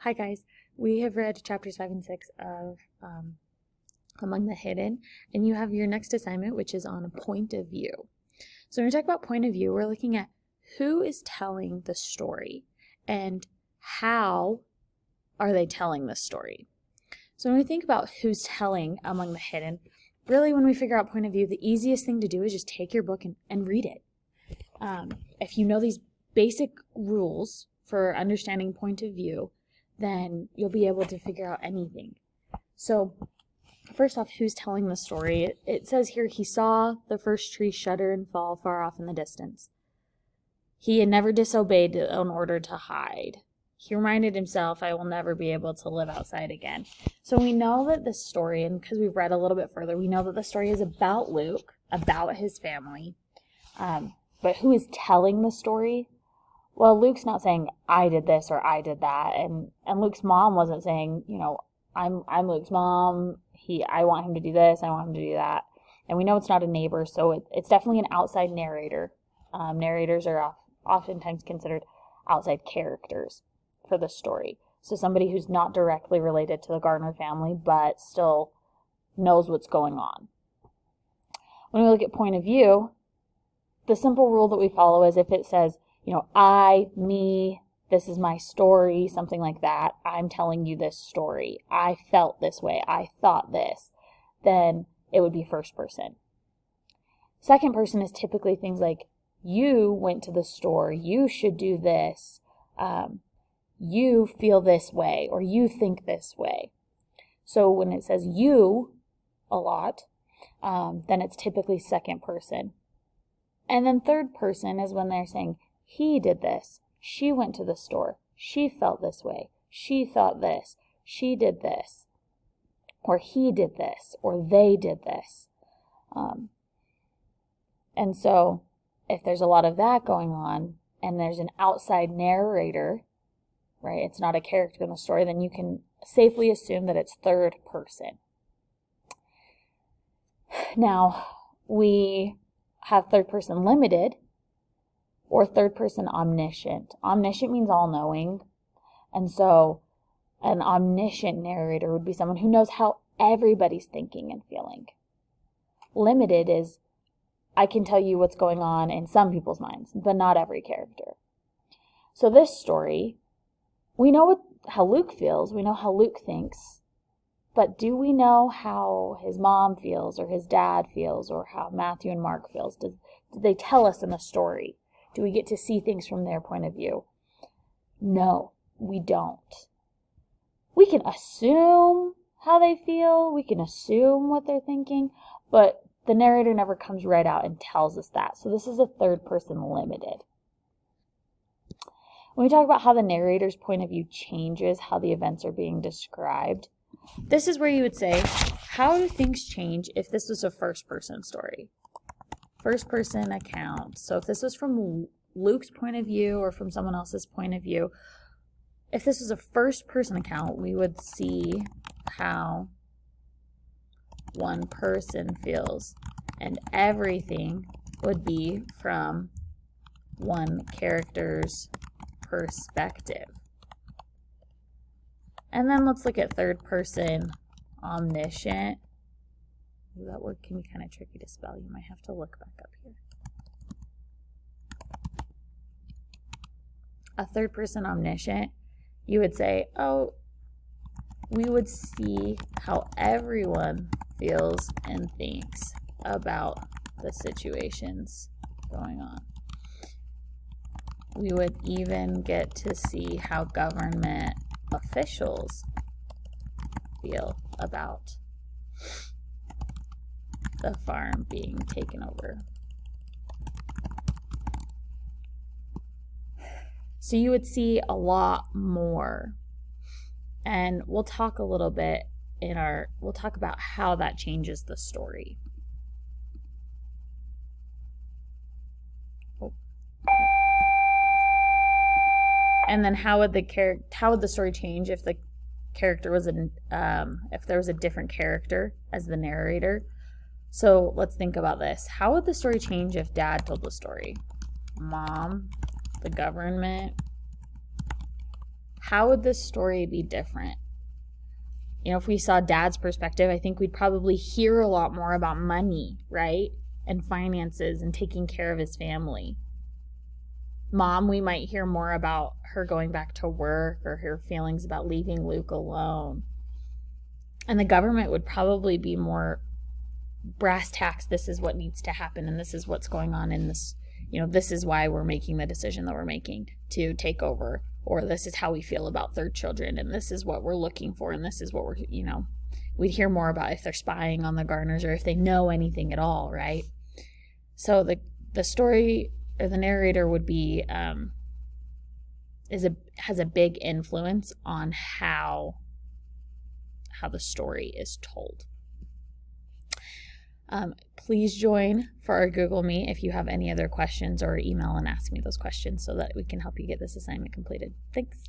Hi guys, we have read chapters 5 and 6 of Among the Hidden, and you have your next assignment, which is on a point of view. So when we talk about point of view, we're looking at who is telling the story and how are they telling the story. So when we think about who's telling Among the Hidden, really when we figure out point of view, the easiest thing to do is just take your book and read it. If you know these basic rules for understanding point of view, then you'll be able to figure out anything. So first off, who's telling the story? It says here, he saw the first tree shudder and fall far off in the distance. He had never disobeyed an order to hide. He reminded himself, I will never be able to live outside again. So we know that this story, and because we've read a little bit further, we know that the story is about Luke, about his family. But who is telling the story? Well, Luke's not saying, I did this or I did that. And Luke's mom wasn't saying, I'm Luke's mom. I want him to do this. I want him to do that. And we know it's not a neighbor, so it's definitely an outside narrator. Narrators are oftentimes considered outside characters for the story. So somebody who's not directly related to the Gardner family, but still knows what's going on. When we look at point of view, the simple rule that we follow is if it says, I, me, this is my story, something like that. I'm telling you this story. I felt this way. I thought this. Then it would be first person. Second person is typically things like, you went to the store. You should do this. You feel this way, or you think this way. So when it says you a lot, then it's typically second person. And then third person is when they're saying, he did this. She went to the store. She felt this way. She thought this. She did this. Or he did this. Or they did this. And so if there's a lot of that going on and there's an outside narrator, right, it's not a character in the story, then you can safely assume that it's third person. Now, we have third person limited or third person omniscient. Omniscient means all-knowing. And so an omniscient narrator would be someone who knows how everybody's thinking and feeling. Limited is, I can tell you what's going on in some people's minds, but not every character. So this story, we know how Luke feels. We know how Luke thinks. But do we know how his mom feels or his dad feels or how Matthew and Mark feels? Did they tell us in the story? Do we get to see things from their point of view? No, we don't. We can assume how they feel. We can assume what they're thinking, but the narrator never comes right out and tells us that. So this is a third person limited. When we talk about how the narrator's point of view changes how the events are being described, this is where you would say, how do things change if this was a first person story? First person account. So if this was from Luke's point of view or from someone else's point of view, if this was a first person account, we would see how one person feels, and everything would be from one character's perspective. And then let's look at third person omniscient. That word can be kind of tricky to spell. You might have to look back up here. A third person omniscient, you would say, we would see how everyone feels and thinks about the situations going on. We would even get to see how government officials feel about the farm being taken over. So you would see a lot more. And we'll talk a little bit we'll talk about how that changes the story. And then how would the story change if the character was if there was a different character as the narrator? So let's think about this. How would the story change if Dad told the story? Mom, the government, how would this story be different? You know, if we saw Dad's perspective, I think we'd probably hear a lot more about money, right? And finances and taking care of his family. Mom, we might hear more about her going back to work or her feelings about leaving Luke alone. And the government would probably be more brass tacks. This is what needs to happen, and this is what's going on in this. You know, this is why we're making the decision that we're making to take over, or this is how we feel about third children, and this is what we're looking for, and this is what we're, you know, we'd hear more about if they're spying on the Garners or if they know anything at all, right? So the story or the narrator would be has a big influence on how the story is told. Please join for our Google Meet if you have any other questions, or email and ask me those questions so that we can help you get this assignment completed. Thanks.